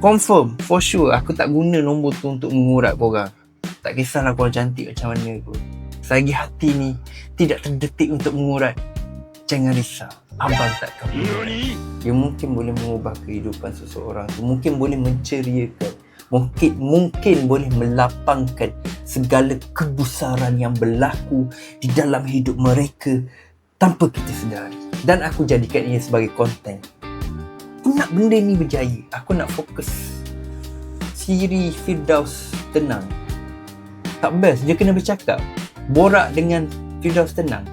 confirm, for sure, aku tak guna nombor tu untuk mengurat korang. Tak kisahlah korang cantik macam mana pun. Selagi hati ni tidak terdetik untuk mengurat, jangan risau, abang takkan mengurat. Dia mungkin boleh mengubah kehidupan seseorang tu, mungkin boleh menceriakan, mungkin boleh melapangkan segala kegusaran yang berlaku di dalam hidup mereka tanpa kita sedari. Dan aku jadikan ia sebagai konten. Aku nak benda ni berjaya. Aku nak fokus. Siri Firdaus tenang. Tak best, dia kena bercakap. Borak dengan Firdaus tenang.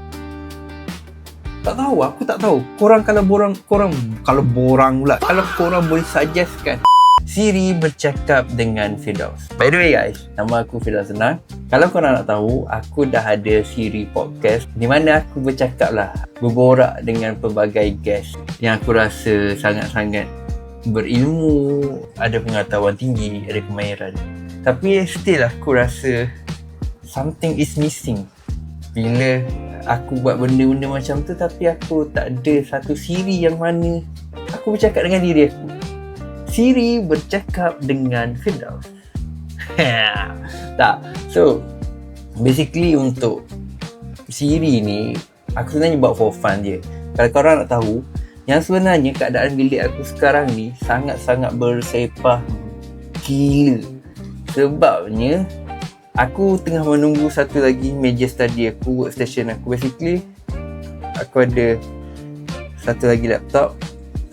Tak tahu, aku tak tahu. Korang kalau korang boleh suggestkan Siri bercakap dengan Firdaus. By the way guys, nama aku Firdaus Tenang. Kalau korang nak tahu, aku dah ada Siri podcast di mana aku bercakap lah, berborak dengan pelbagai guest yang aku rasa sangat-sangat berilmu, ada pengetahuan tinggi, ada kemahiran. Tapi still aku rasa something is missing bila aku buat benda-benda macam tu, tapi aku tak ada satu Siri yang mana aku bercakap dengan diri aku. Siri bercakap dengan Firdaus. Tak. So, basically untuk Siri ni, aku sebenarnya buat for fun je. Kalau korang nak tahu, yang sebenarnya keadaan bilik aku sekarang ni sangat-sangat bersepah gila. Sebabnya, aku tengah menunggu satu lagi meja study aku, workstation aku. Basically, aku ada satu lagi laptop,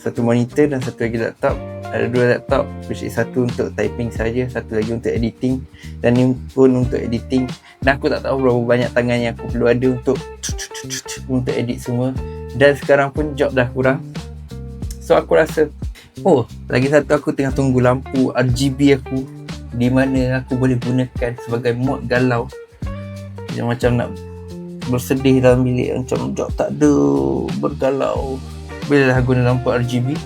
satu monitor dan satu lagi laptop. Ada 2 laptop, which is satu untuk typing saja, satu lagi untuk editing, dan ni pun untuk editing. Dan aku tak tahu berapa banyak tangan yang aku perlu ada untuk edit semua. Dan sekarang pun job dah kurang. So aku rasa, lagi satu aku tengah tunggu lampu RGB aku, di mana aku boleh gunakan sebagai mode galau. Yang macam nak bersedih dalam bilik, macam job tak ada, bergalau. Bolehlah guna lampu RGB.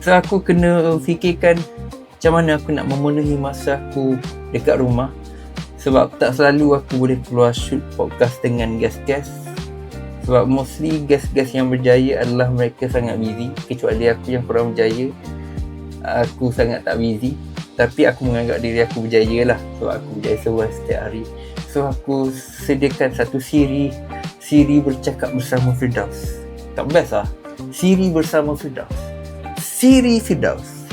So aku kena fikirkan macam mana aku nak memenuhi masa aku dekat rumah. Sebab tak selalu aku boleh keluar shoot podcast dengan guest-guest. Sebab mostly guest-guest yang berjaya adalah mereka sangat busy. Kecuali aku yang kurang berjaya, aku sangat tak busy. Tapi aku menganggap diri aku berjaya lah, sebab aku berjaya sebuah setiap hari. So aku sediakan satu Siri bercakap bersama Firdaus. Tak best lah, Siri bersama Firdaus. Siri Firdaus.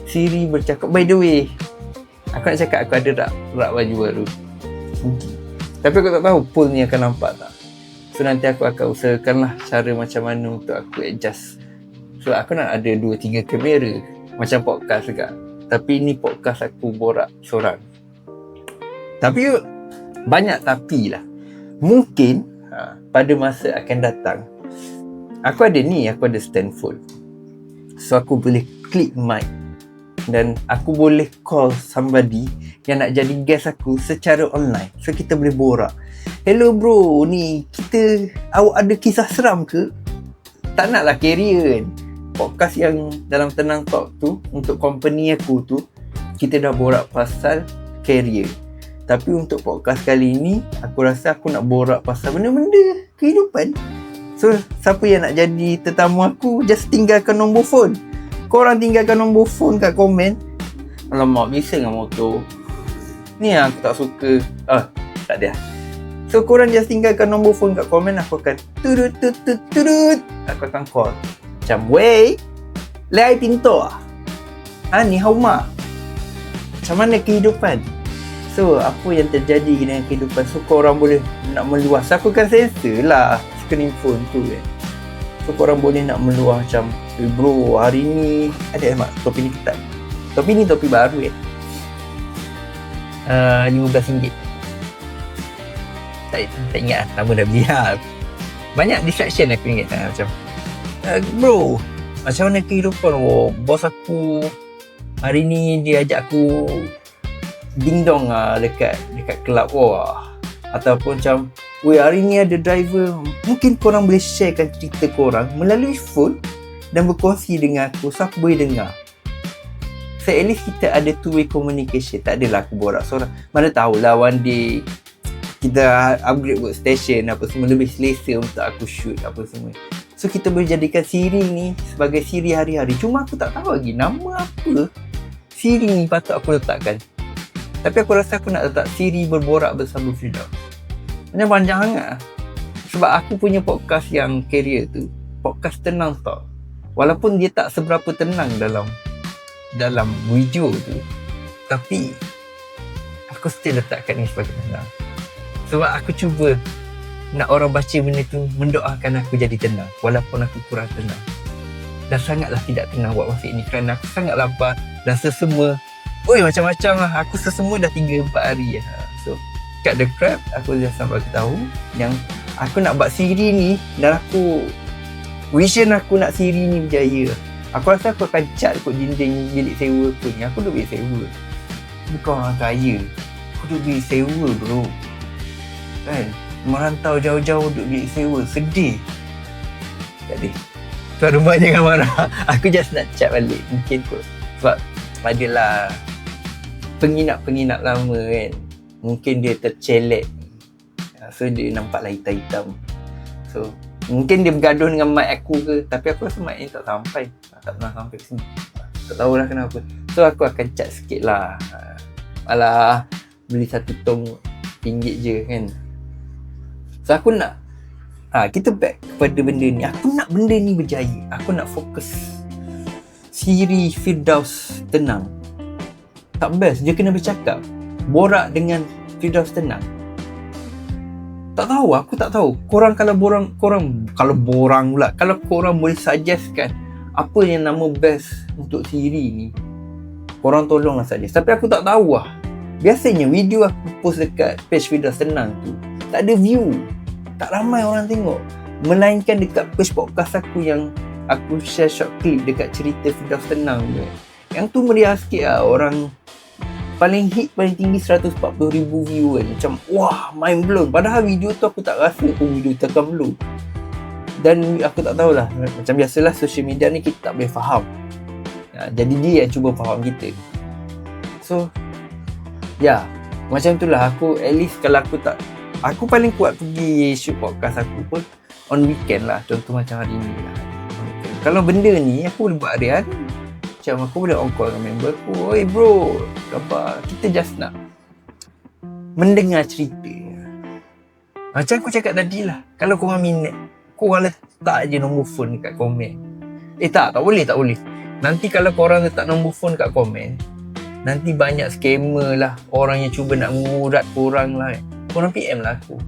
Siri bercakap. By the way, aku nak cakap aku ada rak baju baru. Tapi aku tak tahu pool ni akan nampak tak. So nanti aku akan usahakan lah cara macam mana untuk aku adjust. So aku nak ada 2-3 kamera macam podcast juga. Tapi ni podcast aku borak seorang. Tapi banyak tapi lah. Mungkin pada masa akan datang, aku ada stand phone. So aku boleh klik mic dan aku boleh call somebody yang nak jadi guest aku secara online. So kita boleh borak. Hello bro, ni awak ada kisah seram ke? Tak naklah carrier kan. Podcast yang dalam Tenang Talk tu, untuk company aku tu, kita dah borak pasal carrier. Tapi untuk podcast kali ni, aku rasa aku nak borak pasal benda-benda kehidupan. So, siapa yang nak jadi tetamu aku, just tinggalkan nombor phone. Korang tinggalkan nombor phone kat komen. Alamak, bisa dengan motor. Ni yang aku tak suka. Tak ada. So, korang just tinggalkan nombor phone kat komen. Aku akan turut. Aku akan call. Macam, wey, lei pintu ah? Ni hao ma? Macam mana kehidupan? So, apa yang terjadi dengan kehidupan? So, korang boleh nak meluas. Aku akan sensor lah screen phone tu kan. So korang boleh nak meluah macam, bro, hari ni ada topi ni ketat. Topi ni topi baru RM15. Tak ingat lah, lama dah beli lah. Banyak distraction aku ingat macam, bro, macam mana kehidupan? Bos aku hari ni dia ajak aku ding-dong lah dekat kelab. Ataupun macam, hari ni ada driver. Mungkin korang boleh sharekan cerita korang melalui phone dan berkongsi dengan aku, so aku boleh dengar. So at least kita ada two-way communication. Tak adalah aku borak seorang. Mana tahulah one day kita upgrade workstation apa semua, lebih selesa untuk aku shoot apa semua. So kita boleh jadikan Siri ni sebagai Siri hari-hari. Cuma aku tak tahu lagi nama apa Siri ni patut aku letakkan. Tapi aku rasa aku nak letak Siri berborak bersama Firdaus. Macam panjang sangat lah. Sebab aku punya podcast yang career tu, podcast tenang tau. Walaupun dia tak seberapa tenang dalam video tu, tapi aku still letakkan ni sebagai tenang. Sebab aku cuba nak orang baca benda tu mendoakan aku jadi tenang, walaupun aku kurang tenang. Dan sangatlah tidak tenang buat masa ini kerana aku sangat lapar dan sesemua. Macam-macam lah. Aku sesemua dah 3-4 hari lah. So cut the crap, aku just sampai tahu yang aku nak buat Siri ni, dan aku vision aku nak Siri ni berjaya. Aku rasa aku akan cat kot dinding bilik sewa aku ni. Aku duduk bilik sewa, bukan orang kaya. Aku duduk bilik sewa bro, kan? Merantau jauh-jauh duduk bilik sewa, sedih. Tak ada. Tuan rumah jangan marah. Aku just nak cat balik mungkin kot. Sebab adalah penginap-penginap lama kan, mungkin dia tercelek, so dia nampak lah hitam-hitam. So mungkin dia bergaduh dengan mic aku ke, tapi aku rasa mic ni tak sampai, tak pernah sampai ke sini, tak tahulah kenapa. So aku akan cat sikit lah. Alah, beli 1 tong RM1 je kan. So aku nak kita back kepada benda ni. Aku nak benda ni berjaya. Aku nak fokus Siri Firdaus tenang. Tak best, dia kena bercakap, borak dengan Firdaus tenang. Tak tahu, aku tak tahu. Korang kalau korang boleh suggestkan apa yang nama best untuk Siri ni, korang tolonglah suggest. Tapi aku tak tahu lah. Biasanya video aku post dekat page Firdaus tenang tu tak ada view, tak ramai orang tengok. Melainkan dekat page podcast aku yang aku share short clip dekat cerita Firdaus tenang tu, yang tu meriah sikit lah. Orang paling hit, paling tinggi 140,000 view kan. Macam wah, mind blown. Padahal video tu aku tak rasa pun video tu akan blow. Dan aku tak tahulah, macam biasalah social media ni kita tak boleh faham. Jadi dia yang cuba faham kita. So macam itulah. Aku at least kalau aku paling kuat pergi shoot podcast aku pun on weekend lah. Contoh macam hari ni lah. Kalau benda ni aku boleh buat hari-hari. Macam aku boleh on call dengan member aku, oi bro, khabar? Kita just nak mendengar cerita. Macam aku cakap tadi lah, kalau korang minat, korang letak je nombor phone dekat komen. Tak boleh. Nanti kalau korang letak nombor phone dekat komen, nanti banyak scammer lah, orang yang cuba nak mengurat korang lah. Korang PM lah aku.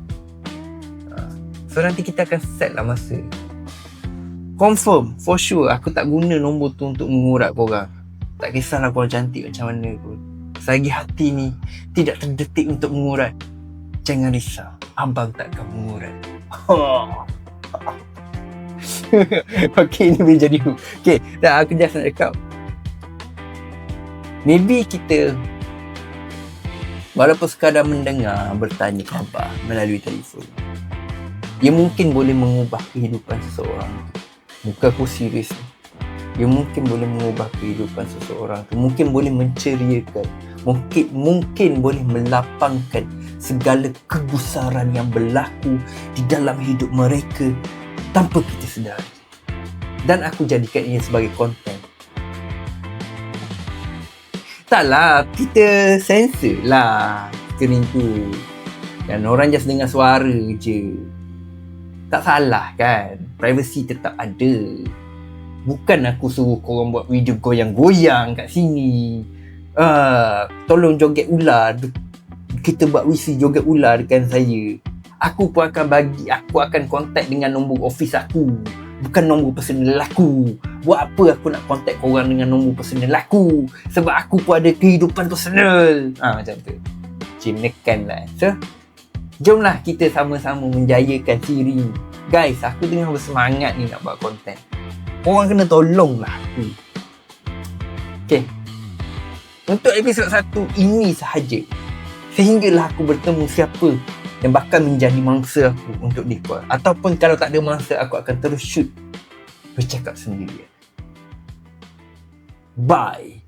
So nanti kita akan set lah masa. Confirm, for sure, aku tak guna nombor tu untuk mengurat korang. Tak kisahlah korang cantik macam mana pun. Selagi hati ni tidak terdetik untuk mengurat, jangan risau, abang takkan mengurat. Okay, ni boleh jadi. Okay, dah aku just nak cakap, maybe kita walaupun sekadar mendengar, bertanya khabar melalui telefon, ia mungkin boleh mengubah kehidupan seseorang. Bukan aku serius. Dia mungkin boleh mengubah kehidupan seseorang tu. Mungkin boleh menceriakan. Mungkin boleh melapangkan segala kegusaran yang berlaku di dalam hidup mereka tanpa kita sedari. Dan aku jadikan ia sebagai konten. Taklah, kita sensor lah screen tu. Dan orang just dengar suara je. Tak salah kan? Privacy tetap ada. Bukan aku suruh korang buat video goyang-goyang kat sini. Tolong joget ular. Kita buat wisi joget ular dengan saya. Aku akan kontak dengan nombor office aku, bukan nombor personal aku. Buat apa aku nak kontak korang dengan nombor personal aku? Sebab aku pun ada kehidupan personal. Macam tu. Menekan lah. So, jomlah kita sama-sama menjayakan Siri. Guys, aku tengah bersemangat ni nak buat konten. Korang kena tolonglah aku. Okay. Untuk episod 1 ini sahaja. Sehinggalah aku bertemu siapa yang bakal menjadi mangsa aku untuk decor. Ataupun kalau tak ada mangsa, aku akan terus shoot bercakap sendirian. Bye.